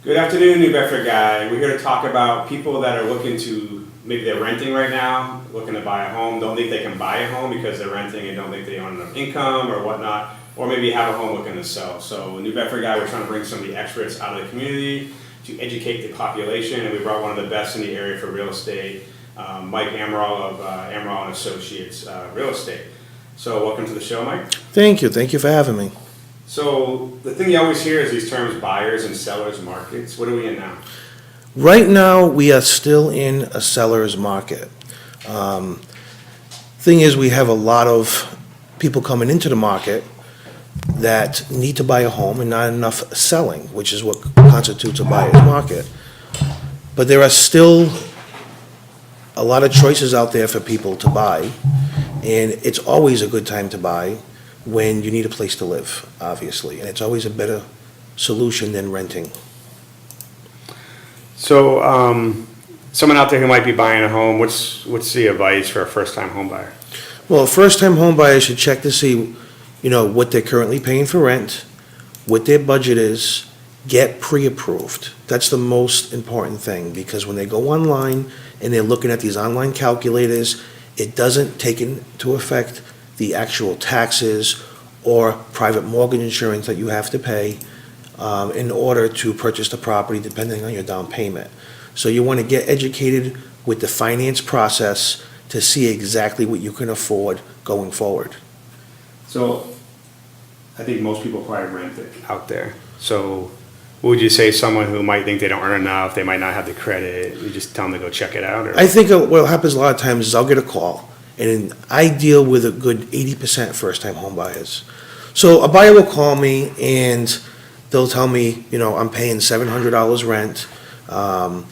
Good afternoon, New Bedford guy. We're here to talk about people that are looking to, maybe they're renting right now, looking to buy a home, don't think they can buy a home because they're renting and don't think they earn enough income or whatnot, or maybe have a home looking to sell. So New Bedford guy, we're trying to bring some of the experts out of the community to educate the population, and we brought one of the best in the area for real estate, Mike Amaral of Amaral Associates Real Estate. So welcome to the show, Mike. Thank you for having me. So the thing you always hear is these terms, buyers and sellers markets. What are we in now? Right now, we are still in a seller's market. Thing is, we have a lot of people coming into the market that need to buy a home and not enough selling, which is what constitutes a buyer's market. But there are still a lot of choices out there for people to buy, and it's always a good time to buy when you need a place to live, obviously, and it's always a better solution than renting. So, someone out there who might be buying a home, what's the advice for a first-time home buyer? Well, a first-time home buyer should check to see, what they're currently paying for rent, what their budget is, get pre-approved. That's the most important thing, because when they go online and they're looking at these online calculators, it doesn't take into effect the actual taxes or private mortgage insurance that you have to pay in order to purchase the property, depending on your down payment. So you want to get educated with the finance process to see exactly what you can afford going forward. So, I think most people probably rent it out there. So, what would you say someone who might think they don't earn enough, they might not have the credit, you just tell them to go check it out? Or? I think what happens a lot of times is I'll get a call, and I deal with a good 80% first-time home buyers. So a buyer will call me and they'll tell me, I'm paying $700 rent. I'm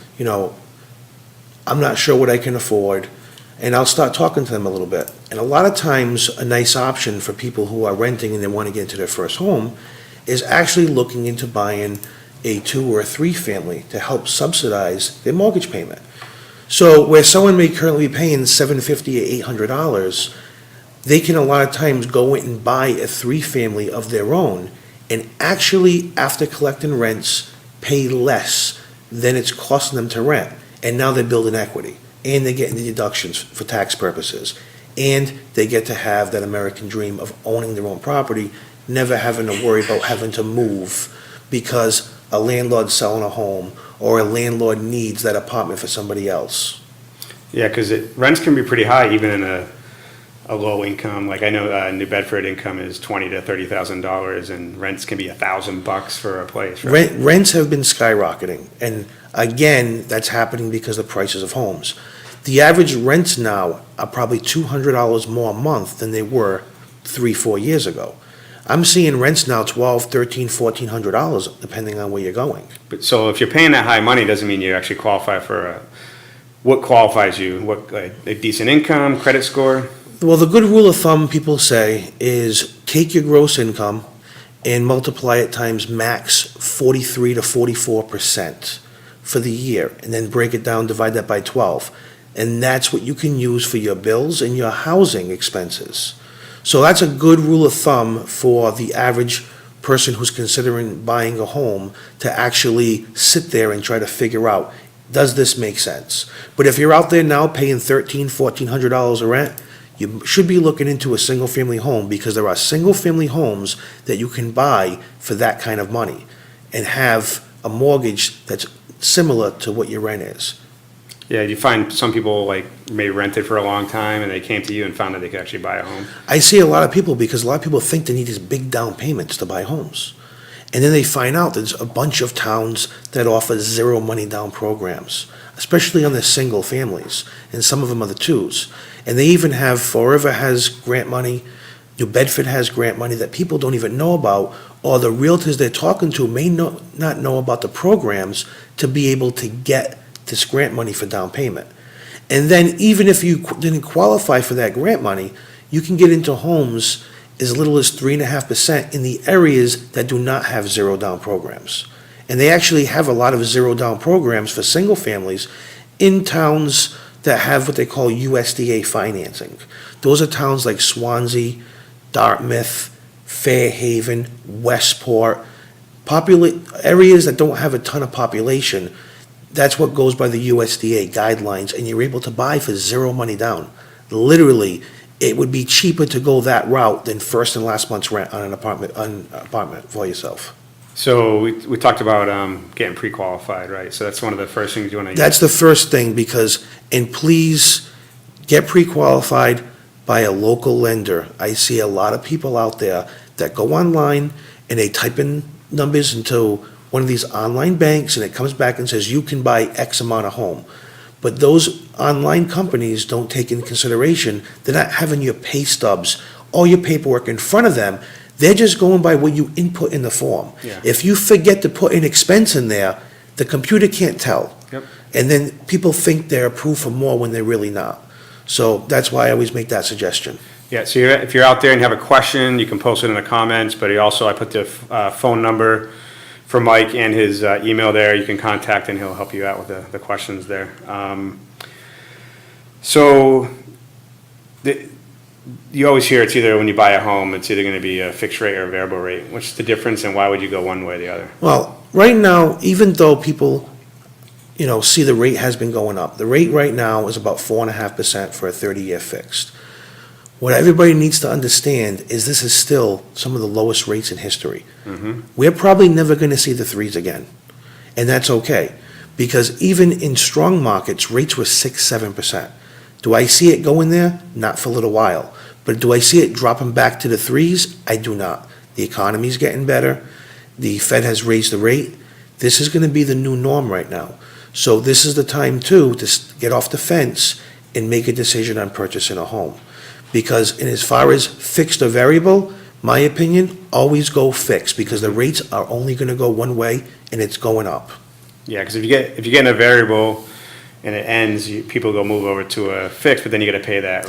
not sure what I can afford. And I'll start talking to them a little bit. And a lot of times, a nice option for people who are renting and they want to get into their first home is actually looking into buying a 2 or a 3 family to help subsidize their mortgage payment. So where someone may currently be paying $750 or $800, they can a lot of times go in and buy a 3 family of their own and actually, after collecting rents, pay less than it's costing them to rent. And now they're building equity, and they're getting the deductions for tax purposes, and they get to have that American dream of owning their own property, never having to worry about having to move because a landlord's selling a home or a landlord needs that apartment for somebody else. Yeah, because rents can be pretty high even in a low income. Like I know New Bedford income is $20,000 to $30,000, and rents can be $1,000 for a place. Right? Rents have been skyrocketing, and again, that's happening because of the prices of homes. The average rents now are probably $200 more a month than they were 3-4 years ago. I'm seeing rents now $1,200, $1,300, $1,400, depending on where you're going. But so if you're paying that high money, doesn't mean you actually qualify for what qualifies you? What, like a decent income, credit score? Well, the good rule of thumb people say is take your gross income and multiply it times max 43 to 44% for the year, and then break it down, divide that by 12. And that's what you can use for your bills and your housing expenses. So that's a good rule of thumb for the average person who's considering buying a home to actually sit there and try to figure out, does this make sense? But if you're out there now paying $1,300, $1,400 a rent, you should be looking into a single-family home, because there are single-family homes that you can buy for that kind of money and have a mortgage that's similar to what your rent is. Yeah, you find some people like may rent it for a long time and they came to you and found that they could actually buy a home. I see a lot of people, because a lot of people think they need these big down payments to buy homes. And then they find out there's a bunch of towns that offer zero money down programs, especially on the single families, and some of them are the 2s. And they even have, Forever has grant money, New Bedford has grant money that people don't even know about, or the realtors they're talking to may not know about the programs to be able to get this grant money for down payment. And then even if you didn't qualify for that grant money, you can get into homes as little as 3.5% in the areas that do not have zero down programs. And they actually have a lot of zero down programs for single families in towns that have what they call USDA financing. Those are towns like Swansea, Dartmouth, Fairhaven, Westport, areas that don't have a ton of population, that's what goes by the USDA guidelines, and you're able to buy for zero money down. Literally, it would be cheaper to go that route than first and last month's rent on an apartment for yourself. So we talked about getting pre-qualified, right? So that's one of the first things you want to. That's the first thing, because, and please get pre-qualified by a local lender. I see a lot of people out there that go online and they type in numbers into one of these online banks, and it comes back and says, you can buy X amount of home. But those online companies don't take into consideration, they're not having your pay stubs, all your paperwork in front of them. They're just going by what you input in the form. Yeah. If you forget to put an expense in there, the computer can't tell. Yep. And then people think they're approved for more when they're really not. So that's why I always make that suggestion. Yeah, so if you're out there and you have a question, you can post it in the comments, but I put the phone number for Mike and his email there. You can contact and he'll help you out with the questions there. You always hear it's either when you buy a home, it's either going to be a fixed rate or a variable rate. What's the difference, and why would you go one way or the other? Well, right now, even though people, see the rate has been going up, the rate right now is about 4.5% for a 30-year fixed. What everybody needs to understand is this is still some of the lowest rates in history. Mm-hmm. We're probably never going to see the threes again, and that's okay, because even in strong markets, rates were 6-7%. Do I see it going there? Not for a little while. But do I see it dropping back to the threes? I do not. The economy's getting better. The Fed has raised the rate. This is going to be the new norm right now. So this is the time, too, to get off the fence and make a decision on purchasing a home. Because as far as fixed or variable, my opinion, always go fixed, because the rates are only going to go one way, and it's going up. Yeah, because if you get in a variable and it ends, people go move over to a fixed, but then you got to pay that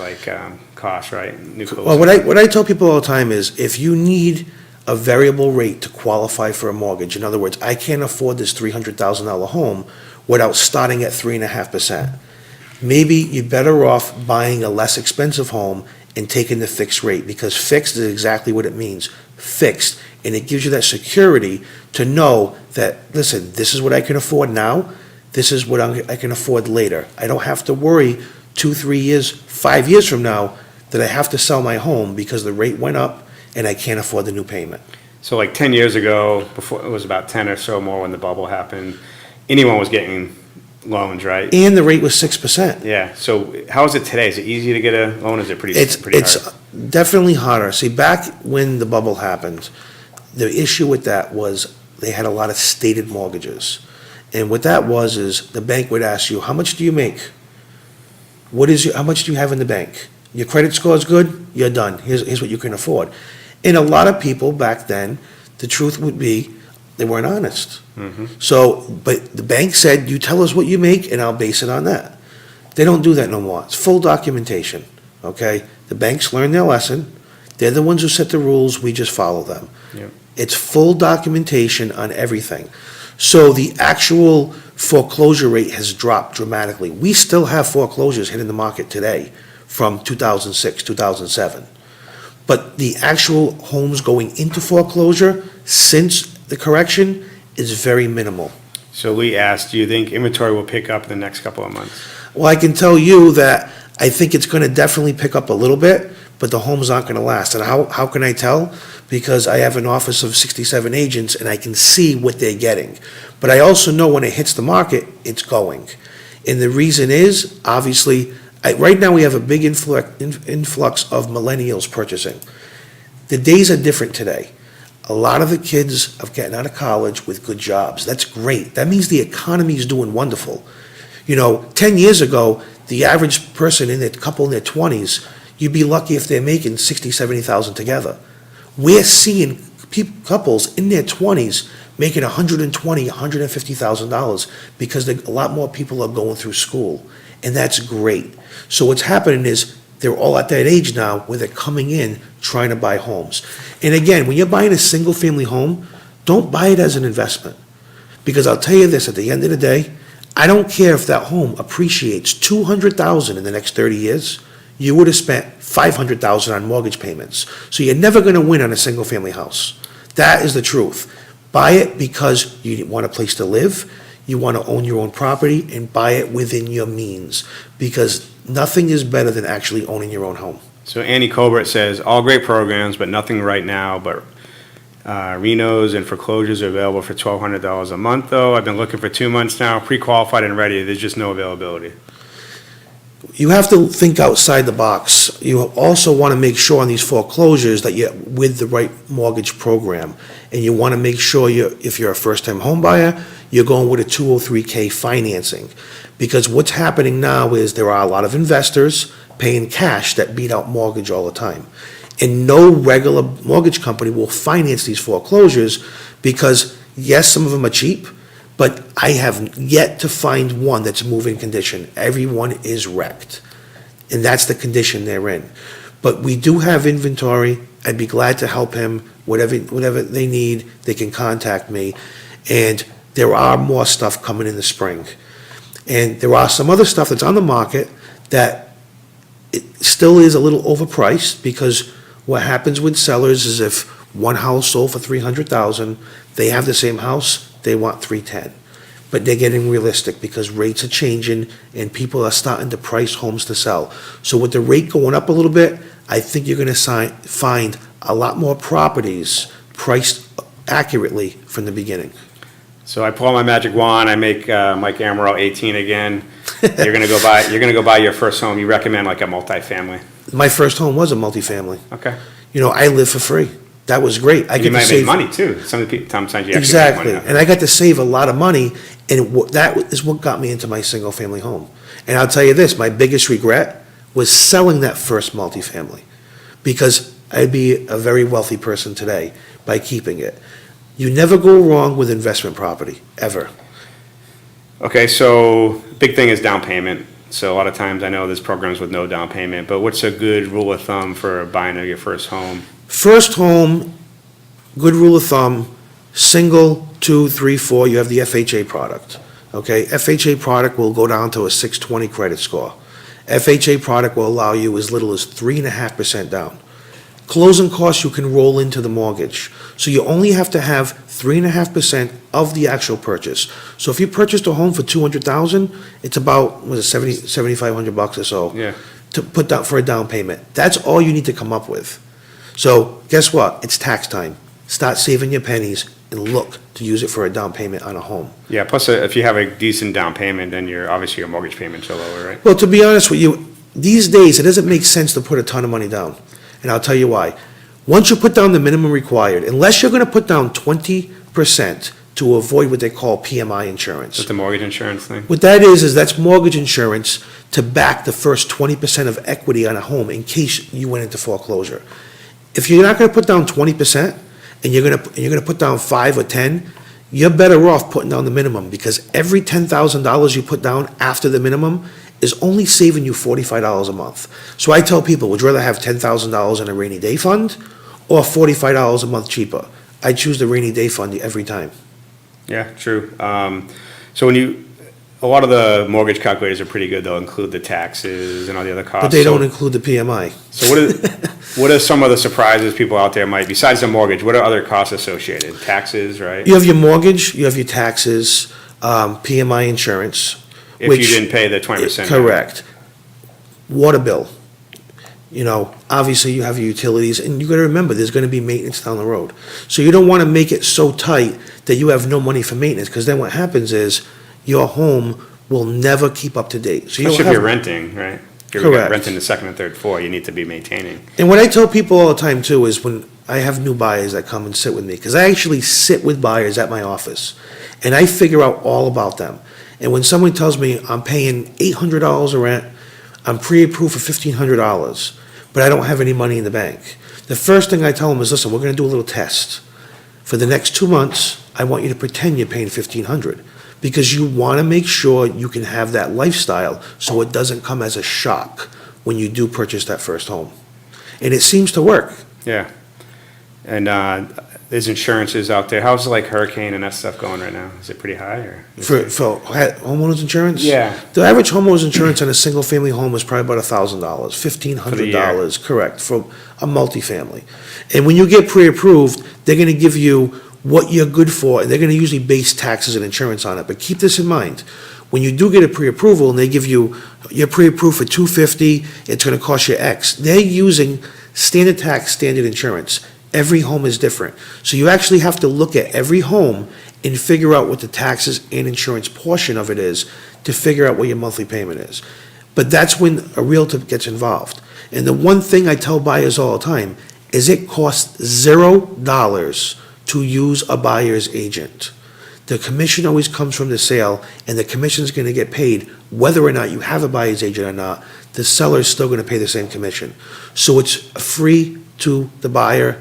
cost, right? New closing. Well, what I tell people all the time is, if you need a variable rate to qualify for a mortgage, in other words, I can't afford this $300,000 home without starting at 3.5%. Maybe you're better off buying a less expensive home and taking the fixed rate, because fixed is exactly what it means, fixed, and it gives you that security to know that, listen, this is what I can afford now, this is what I can afford later. I don't have to worry 2, 3 years, 5 years from now that I have to sell my home because the rate went up and I can't afford the new payment. So like 10 years ago, before it was about 10 or so more when the bubble happened, anyone was getting loans, right? And the rate was 6%. Yeah, so how is it today? Is it easy to get a loan? Is it pretty hard? It's definitely harder. See, back when the bubble happened, the issue with that was they had a lot of stated mortgages. And what that was is the bank would ask you, how much do you make? How much do you have in the bank? Your credit score is good? You're done. Here's what you can afford. And a lot of people back then, the truth would be, they weren't honest. Mm-hmm. So, but the bank said, you tell us what you make and I'll base it on that. They don't do that no more. It's full documentation, okay? The banks learned their lesson. They're the ones who set the rules, we just follow them. Yep. It's full documentation on everything. So the actual foreclosure rate has dropped dramatically. We still have foreclosures hitting the market today from 2006, 2007. But the actual homes going into foreclosure since the correction is very minimal. So Lee asked, do you think inventory will pick up in the next couple of months? Well, I can tell you that I think it's going to definitely pick up a little bit, but the homes aren't going to last. And how can I tell? Because I have an office of 67 agents and I can see what they're getting. But I also know when it hits the market, it's going. And the reason is, obviously, right now we have a big influx of millennials purchasing. The days are different today. A lot of the kids are getting out of college with good jobs. That's great. That means the economy is doing wonderful. 10 years ago, the average person couple in their 20s, you'd be lucky if they're making $60,000, $70,000 together. We're seeing couples in their 20s making $120,000, $150,000 because a lot more people are going through school, and that's great. So what's happening is they're all at that age now where they're coming in trying to buy homes. And again, when you're buying a single-family home, don't buy it as an investment. Because I'll tell you this, at the end of the day, I don't care if that home appreciates $200,000 in the next 30 years, you would have spent $500,000 on mortgage payments. So you're never going to win on a single-family house. That is the truth. Buy it because you want a place to live, you want to own your own property, and buy it within your means, because nothing is better than actually owning your own home. So Andy Colbert says, all great programs, but nothing right now, but renos and foreclosures are available for $1,200 a month, though. I've been looking for 2 months now, pre-qualified and ready. There's just no availability. You have to think outside the box. You also want to make sure on these foreclosures that you're with the right mortgage program. And you want to make sure if you're a first-time home buyer, you're going with a 203K financing. Because what's happening now is there are a lot of investors paying cash that beat out mortgage all the time. And no regular mortgage company will finance these foreclosures because, yes, some of them are cheap, but I have yet to find one that's moving condition. Everyone is wrecked, and that's the condition they're in. But we do have inventory. I'd be glad to help him. Whatever they need, they can contact me. And there are more stuff coming in the spring. And there are some other stuff that's on the market that it still is a little overpriced, because what happens with sellers is if one house sold for $300,000, they have the same house, they want $310,000. But they're getting realistic because rates are changing and people are starting to price homes to sell. So with the rate going up a little bit, I think you're gonna find a lot more properties priced accurately from the beginning. So I pull out my magic wand, I make Mike Amaral 18 again. You're gonna go buy your first home. You recommend like a multifamily? My first home was a multifamily. Okay. You know, I live for free. That was great. I You get to might make save money too. Sometimes you actually make Exactly, money. and I got to save a lot of money, and that is what got me into my single-family home. And I'll tell you this, my biggest regret was selling that first multifamily, because I'd be a very wealthy person today by keeping it. You never go wrong with investment property, ever. Okay, so big thing is down payment. So a lot of times I know there's programs with no down payment, but what's a good rule of thumb for buying your first home? First home, good rule of thumb, single, 2, 3, 4, you have the FHA product. Okay, FHA product will go down to a 620 credit score. FHA product will allow you as little as 3.5% down. Closing costs you can roll into the mortgage. So you only have to have 3.5% of the actual purchase. So if you purchased a home for $200,000, it's about, was it $7,500 or so? Yeah. To put down for a down payment. That's all you need to come up with. So guess what? It's tax time. Start saving your pennies and look to use it for a down payment on a home. Yeah, plus if you have a decent down payment, then obviously your mortgage payments are lower, right? Well, to be honest with you, these days, it doesn't make sense to put a ton of money down. And I'll tell you why. Once you put down the minimum required, unless you're gonna put down 20% to avoid what they call PMI insurance. With the mortgage insurance thing? What that is that's mortgage insurance to back the first 20% of equity on a home in case you went into foreclosure. If you're not gonna put down 20% and you're gonna put down 5 or 10, you're better off putting down the minimum, because every $10,000 you put down after the minimum is only saving you $45 a month. So I tell people, would you rather have $10,000 in a rainy day fund or $45 a month cheaper? I choose the rainy day fund every time. Yeah, true. So a lot of the mortgage calculators are pretty good. They'll include the taxes and all the other costs. But they don't include the PMI. So what are some of the surprises people out there might, besides the mortgage, what are other costs associated? Taxes, right? You have your mortgage, you have your taxes, PMI insurance. If you didn't pay the 20%. Correct. Water bill. You know, obviously you have your utilities, and you gotta remember, there's gonna be maintenance down the road. So you don't wanna make it so tight that you have no money for maintenance, because then what happens is your home will never keep up to date. So Especially if you're renting, right? If you're Correct. renting the second and third floor, you need to be maintaining. And what I tell people all the time too is when I have new buyers that come and sit with me, because I actually sit with buyers at my office, and I figure out all about them. And when someone tells me I'm paying $800 a rent, I'm pre-approved for $1,500, but I don't have any money in the bank, the first thing I tell them is, listen, we're gonna do a little test. For the next 2 months, I want you to pretend you're paying $1,500, because you wanna make sure you can have that lifestyle so it doesn't come as a shock when you do purchase that first home. And it seems to work. Yeah. And there's insurances out there. How's like hurricane and that stuff going right now? Is it pretty high or? For homeowners insurance? Yeah. The average homeowner's insurance on a single-family home is probably about $1,000, $1,500, correct, for a multifamily. And when you get pre-approved, they're gonna give you what you're good for, and they're gonna usually base taxes and insurance on it, but keep this in mind. When you do get a pre-approval and they give you, you're pre-approved for $250, it's gonna cost you X, they're using standard tax, standard insurance. Every home is different. So you actually have to look at every home and figure out what the taxes and insurance portion of it is to figure out what your monthly payment is. But that's when a realtor gets involved. And the one thing I tell buyers all the time is it costs $0 to use a buyer's agent. The commission always comes from the sale, and the commission's gonna get paid whether or not you have a buyer's agent or not. The seller's still gonna pay the same commission. So it's free to the buyer.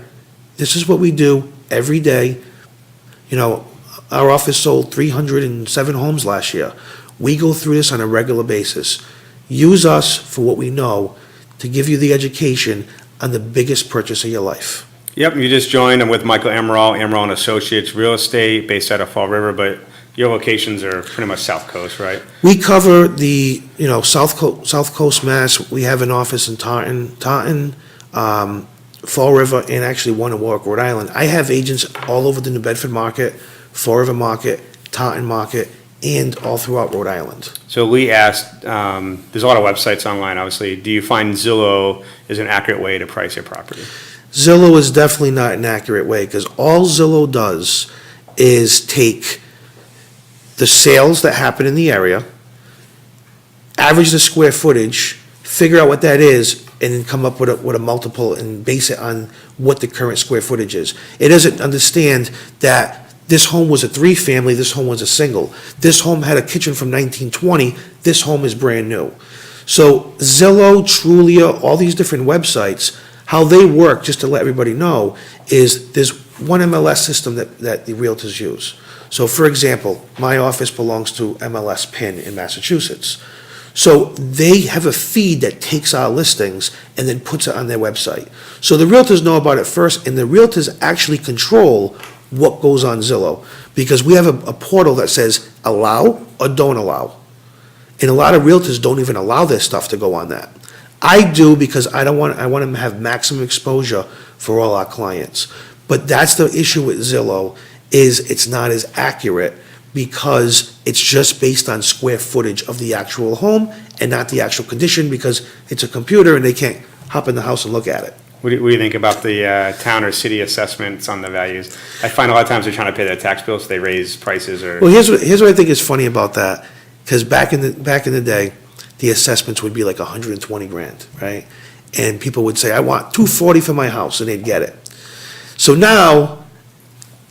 This is what we do every day. You know, our office sold 307 homes last year. We go through this on a regular basis. Use us for what we know to give you the education on the biggest purchase of your life. Yep, you just joined. I'm with Michael Amaral, Amaral Associates Real Estate, based out of Fall River, but your locations are pretty much South Coast, right? We cover the, South Coast Mass. We have an office in Taunton, Fall River, and actually one in Warwick, Rhode Island. I have agents all over the New Bedford market, Fall River market, Taunton market, and all throughout Rhode Island. So Lee asked, there's a lot of websites online, obviously. Do you find Zillow is an accurate way to price your property? Zillow is definitely not an accurate way, because all Zillow does is take the sales that happen in the area, average the square footage, figure out what that is, and then come up with a multiple and base it on what the current square footage is. It doesn't understand that this home was a 3-family, this home was a single. This home had a kitchen from 1920, this home is brand new. So Zillow, Trulia, all these different websites, how they work, just to let everybody know, is there's one MLS system that the realtors use. So for example, my office belongs to MLS PIN in Massachusetts. So they have a feed that takes our listings and then puts it on their website. So the realtors know about it first, and the realtors actually control what goes on Zillow, because we have a portal that says allow or don't allow. And a lot of realtors don't even allow their stuff to go on that. I do, because I want them to have maximum exposure for all our clients. But that's the issue with Zillow, is it's not as accurate, because it's just based on square footage of the actual home and not the actual condition, because it's a computer and they can't hop in the house and look at it. What do you think about the town or city assessments on the values? I find a lot of times they're trying to pay their tax bills, so they raise prices or. Well, here's what I think is funny about that, because back in the day, the assessments would be like 120 grand, right? And people would say, I want 240 for my house, and they'd get it. So now,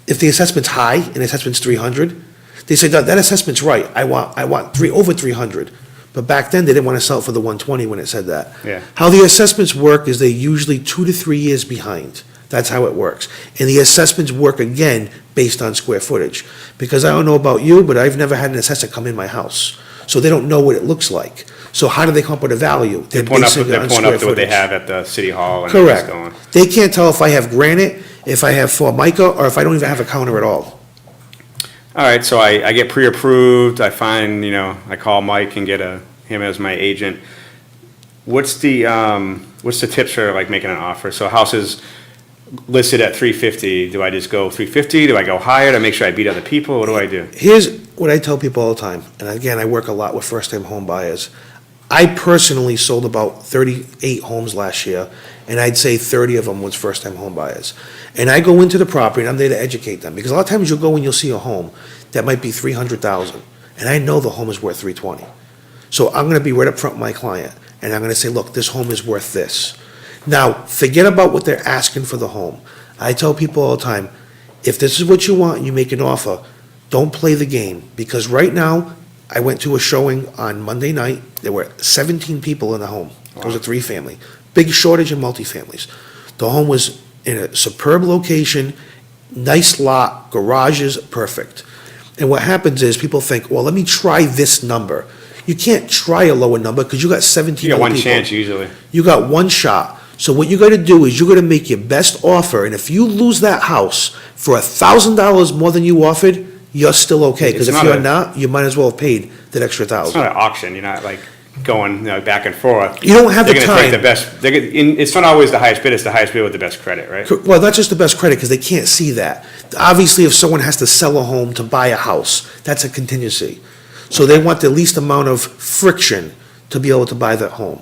if the assessment's high and the assessment's 300, they say, that assessment's right, I want over 300. But back then, they didn't want to sell it for the 120 when it said that. Yeah. How the assessments work is they're usually 2 to 3 years behind. That's how it works. And the assessments work again based on square footage. Because I don't know about you, but I've never had an assessor come in my house. So they don't know what it looks like. So how do they come up with a value? They're pulling up to what they have at the city hall and Correct. it's going. They can't tell if I have granite, if I have Formica, or if I don't even have a counter at all. All right, so I get pre-approved, I find, I call Mike and get him as my agent. What's the tips for like making an offer? So house is listed at 350, do I just go 350? Do I go higher to make sure I beat other people? What do I do? Here's what I tell people all the time, and again, I work a lot with first-time home buyers. I personally sold about 38 homes last year, and I'd say 30 of them was first-time home buyers. And I go into the property, and I'm there to educate them, because a lot of times you'll go and you'll see a home that might be 300,000, and I know the home is worth 320. So I'm gonna be right up front with my client, and I'm gonna say, look, this home is worth this. Now, forget about what they're asking for the home. I tell people all the time, if this is what you want and you make an offer, don't play the game, because right now, I went to a showing on Monday night, there were 17 people in the home. It was a 3-family. Big shortage in multifamilies. The home was in a superb location, nice lot, garages, perfect. And what happens is people think, well, let me try this number. You can't try a lower number because you got 17 You got other one people. chance usually. You got one shot. So what you gotta do is you gotta make your best offer, and if you lose that house for $1,000 more than you offered, you're still okay. Because It's if not you're not, you might as well have paid that extra It's not $1,000. an auction, you're not like going, back and forth. You don't have the They're gonna take time. the best, it's not always the highest bid, it's the highest bid with the best credit, right? Well, not just the best credit, because they can't see that. Obviously, if someone has to sell a home to buy a house, that's a contingency. So they want the least amount of friction to be able to buy that home.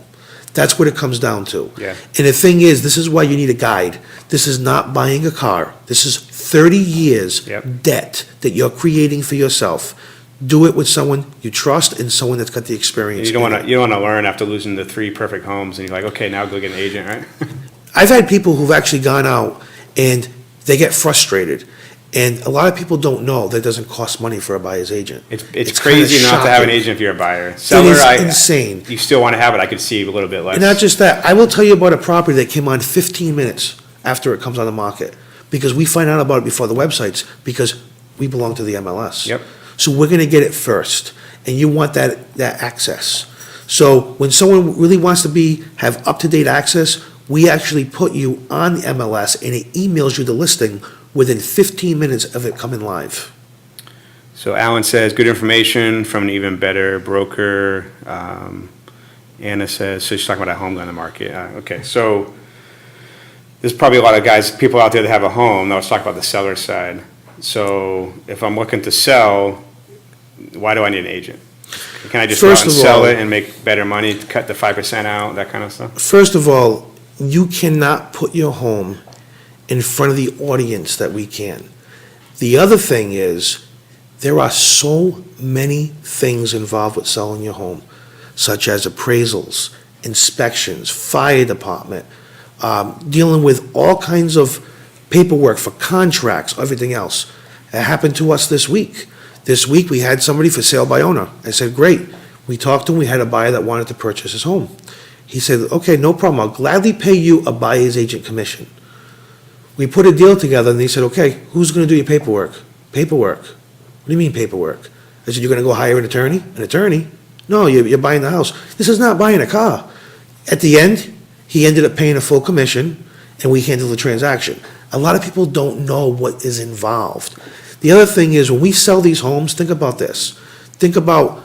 That's what it comes down to. Yeah. And the thing is, this is why you need a guide. This is not buying a car. This is 30 years Yep. debt that you're creating for yourself. Do it with someone you trust and someone that's got the experience. You don't in it. wanna learn after losing the 3 perfect homes, and you're like, okay, now go get an agent, right? I've had people who've actually gone out and they get frustrated. And a lot of people don't know that it doesn't cost money for a buyer's agent. It's kinda crazy not to have an shocking. agent if you're a buyer. It Seller, is insane. You still wanna have it, I could see a little bit less. And not just that, I will tell you about a property that came on 15 minutes after it comes on the market. Because we find out about it before the websites, because we belong to the MLS. Yep. So we're gonna get it first, and you want that access. So when someone really wants to have up-to-date access, we actually put you on the MLS, and it emails you the listing within 15 minutes of it coming live. So Alan says, good information from an even better broker. Anna says, so she's talking about a home on the market. Okay, so there's probably a lot of people out there that have a home. Now let's talk about the seller side. So if I'm looking to sell, why do I need an agent? Can I just go out and sell it and make better money, cut the 5% out, that kind of stuff? First of all, you cannot put your home in front of the audience that we can. The other thing is, there are so many things involved with selling your home, such as appraisals, inspections, fire department, dealing with all kinds of paperwork for contracts, everything else. It happened to us this week. This week, we had somebody for sale by owner. I said, great. We talked to him, we had a buyer that wanted to purchase his home. He said, okay, no problem, I'll gladly pay you a buyer's agent commission. We put a deal together, and they said, okay, who's gonna do your paperwork? Paperwork? What do you mean paperwork? I said, you're gonna go hire an attorney? An attorney? No, you're buying the house. This is not buying a car. At the end, he ended up paying a full commission, and we handled the transaction. A lot of people don't know what is involved. The other thing is, when we sell these homes, think about this. Think about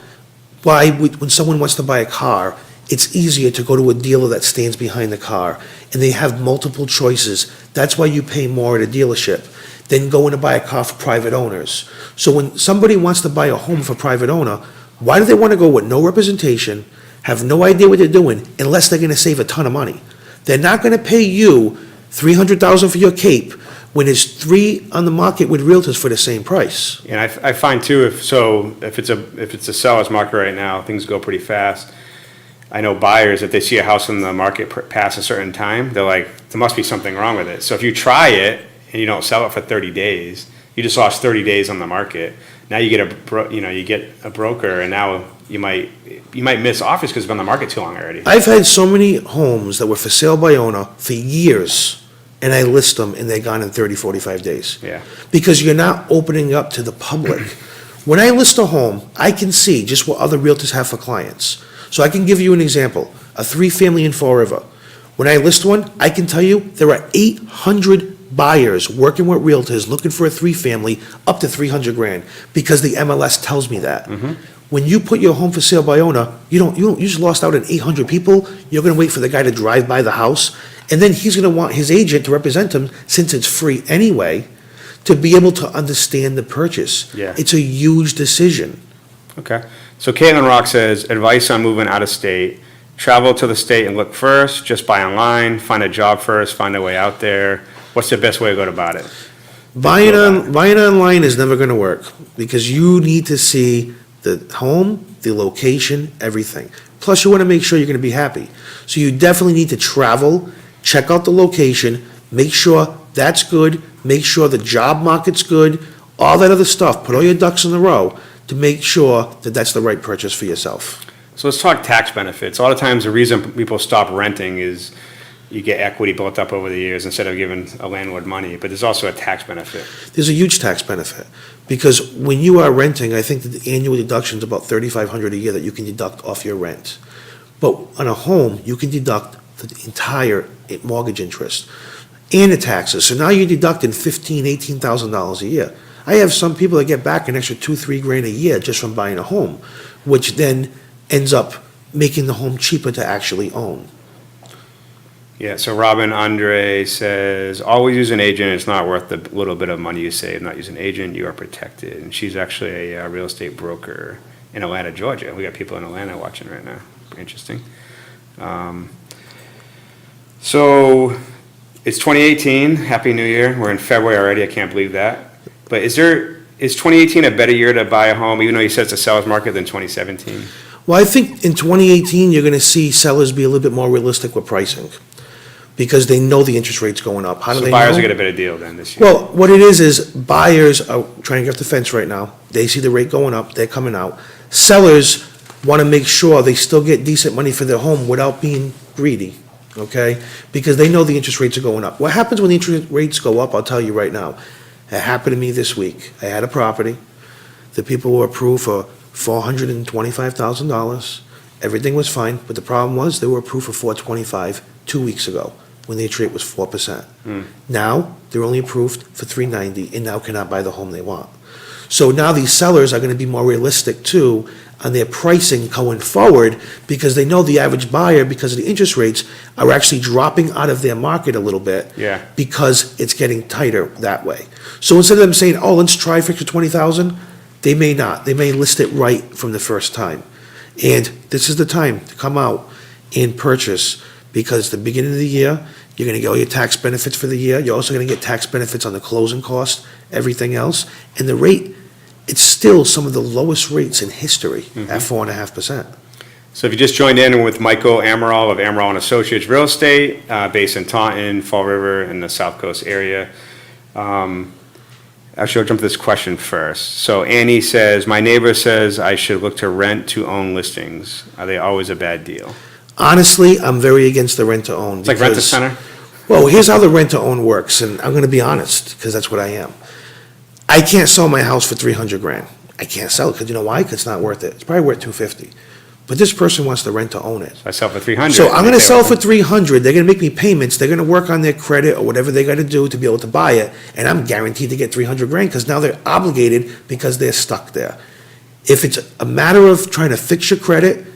why, when someone wants to buy a car, it's easier to go to a dealer that stands behind the car, and they have multiple choices. That's why you pay more at a dealership than going to buy a car for private owners. So when somebody wants to buy a home for private owner, why do they want to go with no representation, have no idea what they're doing, unless they're gonna save a ton of money? They're not gonna pay you $300,000 for your cape when there's 3 on the market with realtors for the same price. And I find too, if it's a seller's market right now, things go pretty fast. I know buyers, if they see a house on the market past a certain time, they're like, there must be something wrong with it. So if you try it and you don't sell it for 30 days, you just lost 30 days on the market. Now you get a broker, and now you might miss offers because it's been on the market too long already. I've had so many homes that were for sale by owner for years, and I list them, and they're gone in 30, 45 days. Yeah. Because you're not opening up to the public. When I list a home, I can see just what other realtors have for clients. So I can give you an example, a 3-family in Fall River. When I list one, I can tell you there are 800 buyers working with realtors looking for a 3-family up to 300 grand, because the MLS tells me that. When you put your home for sale by owner, you just lost out on 800 people. You're gonna wait for the guy to drive by the house, and then he's gonna want his agent to represent him, since it's free anyway, to be able to understand the purchase. Yeah. It's a huge decision. Okay. So Caitlin Rock says, advice on moving out of state. Travel to the state and look first, just buy online, find a job first, find a way out there. What's the best way to go about it? Buying online is never gonna work, because you need to see the home, the location, everything. Plus, you wanna make sure you're gonna be happy. So you definitely need to travel, check out the location, make sure that's good, make sure the job market's good, all that other stuff. Put all your ducks in a row to make sure that that's the right purchase for yourself. So let's talk tax benefits. A lot of times the reason people stop renting is you get equity built up over the years instead of giving a landlord money, but there's also a tax benefit. There's a huge tax benefit, because when you are renting, I think that the annual deduction is about $3,500 a year that you can deduct off your rent. But on a home, you can deduct the entire mortgage interest and the taxes. So now you're deducting $15,000, $18,000 a year. I have some people that get back an extra $2-3 grand a year just from buying a home, which then ends up making the home cheaper to actually own. Yeah, so Robin Andre says, always use an agent. It's not worth the little bit of money you save. Not use an agent, you are protected. And she's actually a real estate broker in Atlanta, Georgia. We got people in Atlanta watching right now. Interesting. So it's 2018. Happy New Year. We're in February already. I can't believe that. But is 2018 a better year to buy a home, even though you said it's a seller's market, than 2017? Well, I think in 2018, you're going to see sellers be a little bit more realistic with pricing because they know the interest rate's going up. How do So they buyers know? will get a better deal then this year? Well, what it is buyers are trying to get off the fence right now. They see the rate going up, they're coming out. Sellers want to make sure they still get decent money for their home without being greedy, okay? Because they know the interest rates are going up. What happens when the interest rates go up, I'll tell you right now. It happened to me this week. I had a property. The people were approved for $425,000. Everything was fine, but the problem was they were approved for $425 2 weeks ago when the interest rate was 4%. Now, they're only approved for $390 and now cannot buy the home they want. So now these sellers are going to be more realistic too on their pricing going forward because they know the average buyer, because of the interest rates, are actually dropping out of their market a little bit. Yeah. Because it's getting tighter that way. So instead of them saying, oh, let's try for $20,000, they may not. They may list it right from the first time. And this is the time to come out and purchase because the beginning of the year, you're going to get all your tax benefits for the year. You're also going to get tax benefits on the closing cost, everything else. And the rate, it's still some of the lowest rates in history at 4.5%. So if you just joined in with Michael Amaral of Amaral Associates Real Estate, based in Taunton, Fall River, in the South Coast area. Actually, I'll jump to this question first. So Annie says, my neighbor says I should look to rent to own listings. Are they always a bad deal? Honestly, I'm very against the rent-to-own. It's like rent-a-center? Well, here's how the rent-to-own works, and I'm going to be honest, because that's what I am. I can't sell my house for $300,000. I can't sell it, because you know why? Because it's not worth it. It's probably worth $250,000. But this person wants to rent-to-own it. So I sell for $300,000. So I'm going to sell for $300,000. They're going to make me payments. They're going to work on their credit or whatever they got to do to be able to buy it, and I'm guaranteed to get $300,000 because now they're obligated because they're stuck there. If it's a matter of trying to fix your credit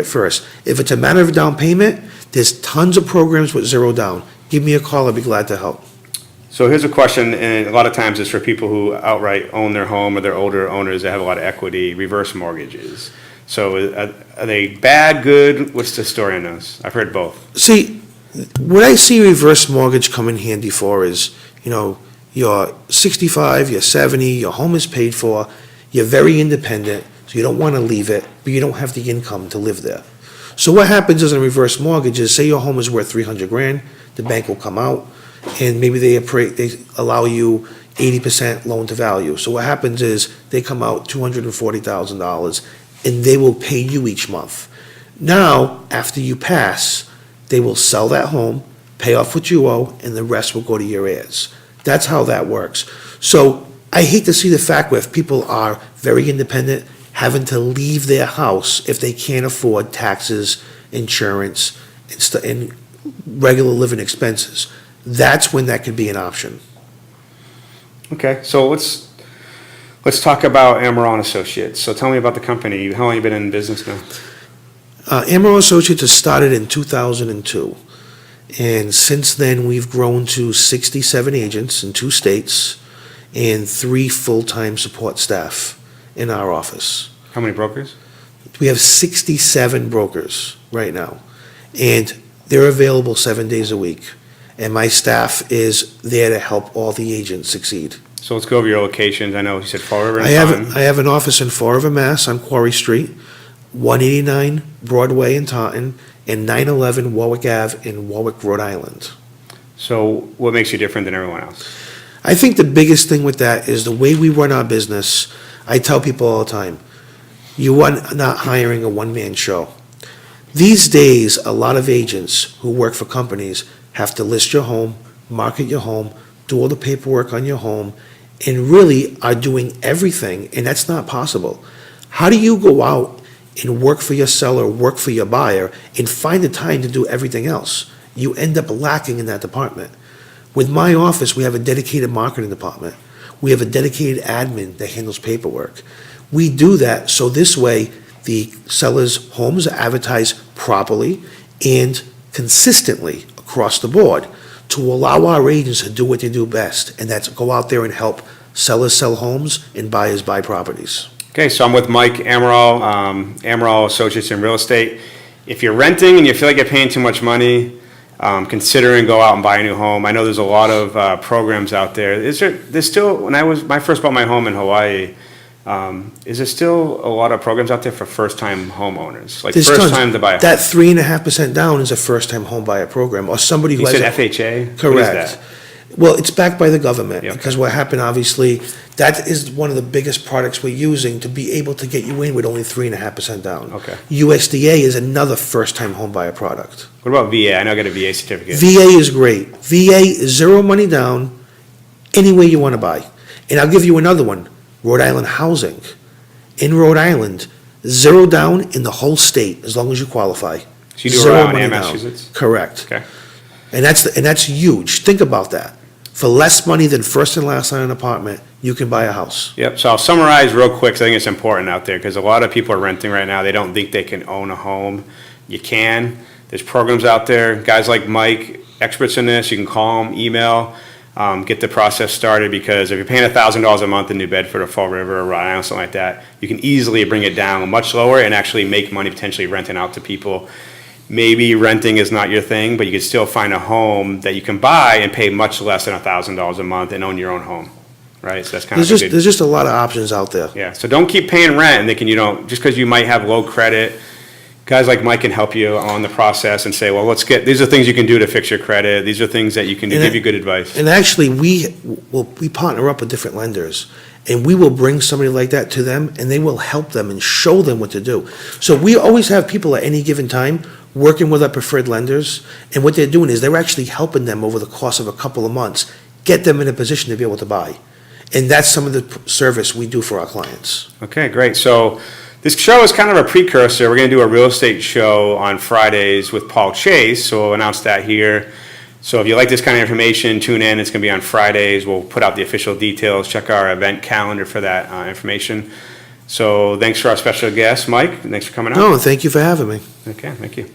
first. If it's a matter of down payment, there's tons of programs with zero down. Give me a call. I'll be glad to help. So here's a question, and a lot of times it's for people who outright own their home or they're older owners that have a lot of equity, reverse mortgages. So are they bad, good? What's the story on those? I've heard both. See, what I see reverse mortgage come in handy for is, you know, you're 65, you're 70, your home is paid for, you're very independent, so you don't want to leave it, but you don't have the income to live there. So what happens is in a reverse mortgage is, say your home is worth $300,000, the bank will come out, and maybe they allow you 80% loan to value. So what happens is, they come out $240,000, and they will pay you each month. Now, after you pass, they will sell that home, pay off what you owe, and the rest will go to your heirs. That's how that works. So I hate to see the fact where if people are very independent, having to leave their house if they can't afford taxes, insurance, and regular living expenses. That's when that could be an option. Okay, so let's talk about Amaral Associates. So tell me about the company. How long have you been in business now? Amaral Associates has started in 2002. And since then, we've grown to 67 agents in 2 states and 3 full-time support staff in our office. How many brokers? We have 67 brokers right now. And they're available 7 days a week. And my staff is there to help all the agents succeed. So let's go over your locations. I know you said Fall River and I Taunton. have an office in Fall River, Mass. on Quarry Street, 189 Broadway in Taunton, and 911 Warwick Ave in Warwick, Rhode Island. So what makes you different than everyone else? I think the biggest thing with that is the way we run our business. I tell people all the time, you are not hiring a one-man show. These days, a lot of agents who work for companies have to list your home, market your home, do all the paperwork on your home, and really are doing everything, and that's not possible. How do you go out and work for your seller, work for your buyer, and find the time to do everything else? You end up lacking in that department. With my office, we have a dedicated marketing department. We have a dedicated admin that handles paperwork. We do that so this way, the sellers' homes are advertised properly and consistently across the board to allow our agents to do what they do best, and that's go out there and help sellers sell homes and buyers buy properties. Okay, so I'm with Mike Amaral, Amaral Associates in Real Estate. If you're renting and you feel like you're paying too much money, consider and go out and buy a new home. I know there's a lot of programs out there. There's still, when I first bought my home in Hawaii, is there still a lot of programs out there for first-time homeowners? Like There's first tons. time to buy a home? That 3.5% down is a first-time home buyer program, or somebody who You has. said a- FHA? What is Correct. that? Well, it's backed by the government, Yeah. because what happened, obviously, that is one of the biggest products we're using to be able to get you in with only 3.5% down. Okay. USDA is another first-time home buyer product. What about VA? I know I got a VA certificate. VA is great. VA is zero money down, any way you want to buy. And I'll give you another one, Rhode Island Housing. In Rhode Island, zero down in the whole state, as long as you qualify. So you do Zero Rhode Island money and down. Massachusetts? Correct. Okay. And that's huge. Think about that. For less money than first and last on an apartment, you can buy a house. Yep, so I'll summarize real quick, 'cause I think it's important out there, because a lot of people are renting right now, they don't think they can own a home. You can, there's programs out there, guys like Mike, experts in this, you can call them, email, get the process started, because if you're paying $1,000 a month in New Bedford or Fall River or Rhode Island, something like that, you can easily bring it down much lower and actually make money potentially renting out to people. Maybe renting is not your thing, but you can still find a home that you can buy and pay much less than $1,000 a month and own your own home, right? So that's kind of a good. There's just a lot of options out there. Yeah, so don't keep paying rent and thinking just because you might have low credit, guys like Mike can help you on the process and say, well, these are things you can do to fix your credit, these are things that you can do, And give you good advice. And actually, we partner up with different lenders, and we will bring somebody like that to them, and they will help them and show them what to do. So we always have people at any given time working with our preferred lenders, and what they're doing is they're actually helping them over the course of a couple of months, get them in a position to be able to buy. And that's some of the service we do for our clients. Okay, great. So this show is kind of a precursor. We're going to do a real estate show on Fridays with Paul Chase, so we'll announce that here. So if you like this kind of information, tune in. It's going to be on Fridays. We'll put out the official details. Check our event calendar for that information. So thanks for our special guest, Mike. Thanks for coming out. No, thank you for having me. Okay, thank you.